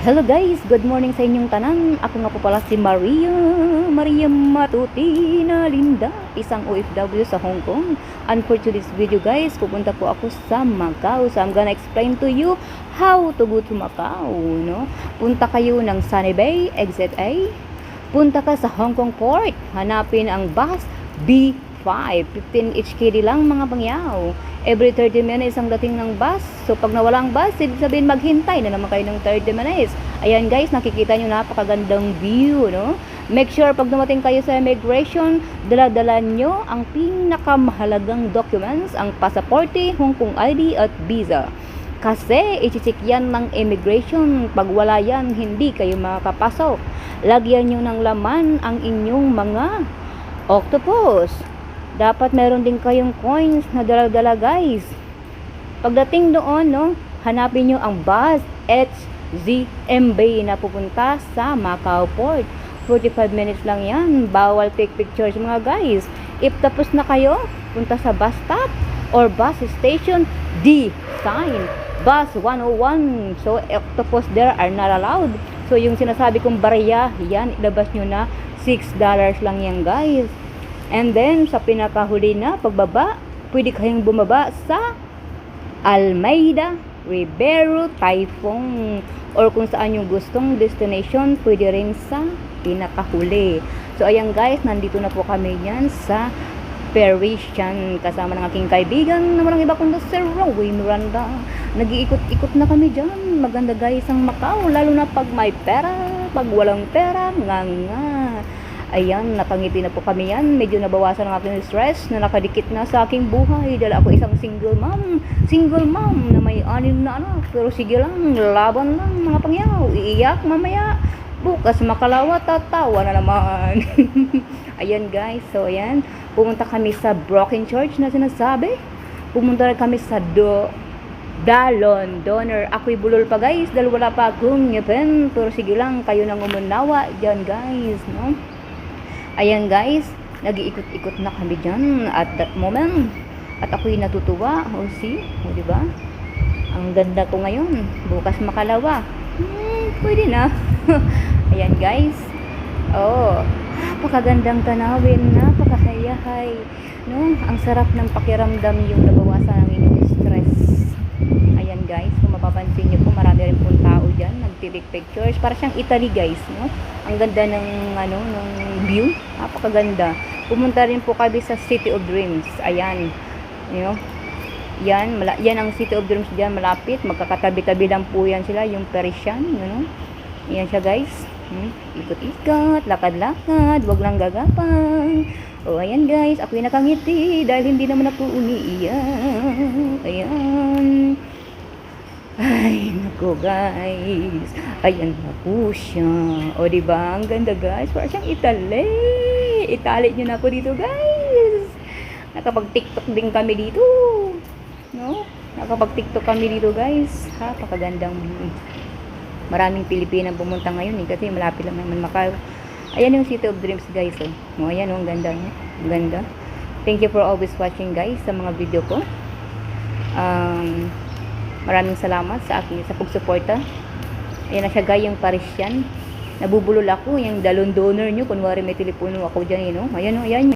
Hello guys, good morning sa inyong tanan. Ako nga po pala si Maria Matutina Linda, isang OFW sa Hong Kong. And for today's video guys, pupunta po ako sa Macau. So I'm gonna explain to you how to go to Macau, no? Punta kayo ng Sunny Bay, exit A. Punta ka sa Hong Kong Port, hanapin ang bus B5, 15 HKD lang mga pangyaw. Every 30 minutes ang dating ng bus. So pag nawala ang bus, sabihin maghintay na naman kayo ng 30 minutes. Ayan guys, nakikita nyo napakagandang view, no? Make sure pag dumating kayo sa immigration, dala-dala nyo ang pinakamahalagang documents, ang pasaporte, Hong Kong ID at visa. Kasi i-check yan ng immigration. Pag wala yan, hindi kayo makakapasok. Lagyan nyo ng laman ang inyong mga octopus. Dapat meron din kayong coins na dala-dala guys. Pagdating doon, no, hanapin nyo ang bus HZMB na pupunta sa Macau Port. 45 minutes lang yan. Bawal take pictures mga guys. If tapos na kayo, punta sa bus stop or bus station, D sign, bus 101. So octopus there are not allowed. So yung sinasabi kong barya, yan, ilabas nyo na $6 lang yan guys. And then, sa pinakahuli na pagbaba, pwede kayong bumaba sa Almeida, Ribero, Taifong, or kung saan yung gustong destination, pwede rin sa pinakahuli. So, ayan guys, nandito na po kami yan sa Parisian, kasama ng aking kaibigan na walang iba kundi si Rowie Miranda. Nag-iikot-ikot na kami dyan. Maganda guys ang Macau, lalo na pag may pera, pag walang pera, nga. Ayan, nakangiti na po kami yan. Medyo nabawasan ang aking stress na nakadikit na sa aking buhay. Dahil ako isang single mom na may 6 na anak. Pero sige lang, laban lang mga pangyaw. Iiyak mamaya. Bukas makalawa, tatawa na naman. Ayan guys, so ayan. Pumunta kami sa Broken Church na sinasabi. Pumunta rin kami sa Dalon Donor. Ako'y bulol pa guys dahil wala pa akong ngipin. Pero sige lang, kayo nang umunawa dyan guys, no? Ayan guys, nag-iikot-ikot na kami dyan at that moment. At ako'y natutuwa. O see, o diba? Ang ganda ko ngayon. Bukas makalawa. Pwede na. Ayan guys. Oh, napakagandang tanawin. Napakahayahay. No? Ang sarap ng pakiramdam yung nabawasan ng inyong stress. Ayan guys, kung mapapansin nyo po, marami rin pong tao dyan. Nag-take pictures. Para siyang Italy guys, no? Ang ganda ng ng view, napakaganda. Pumunta rin po kami sa City of Dreams. Ayan. You know? Yan ang City of Dreams diyan, malapit. Magkakatabi-tabi lang po yan sila, yung Parisian, you know. Yan siya, guys. Ikot-ikot, lakad-lakad, wag lang gagapang. O ayan, guys, ako'y nakangiti dahil hindi naman ako umiiyak. Ayan. Ay, naku guys. Ayan na po siya. O diba? Ang ganda guys. Parang siyang Italy. Italy nyo na po dito guys. Nakapag-tiktok din kami dito. No? Nakapag-tiktok kami dito guys. Ha? Pakagandang maraming Pilipinang pumunta ngayon kasi malapit lang naman Macau. Ayan yung City of Dreams guys. Oh. Ayan ang ganda niya. Ang ganda. Thank you for always watching guys sa mga video ko. Maraming salamat sa akin sa pagsuporta. Ayan na siya guys, yung Parisian. Nabubulol ako, yung Dalon Donor nyo. Kunwari may telepono ako dyan, you know. Ayan o, ayan.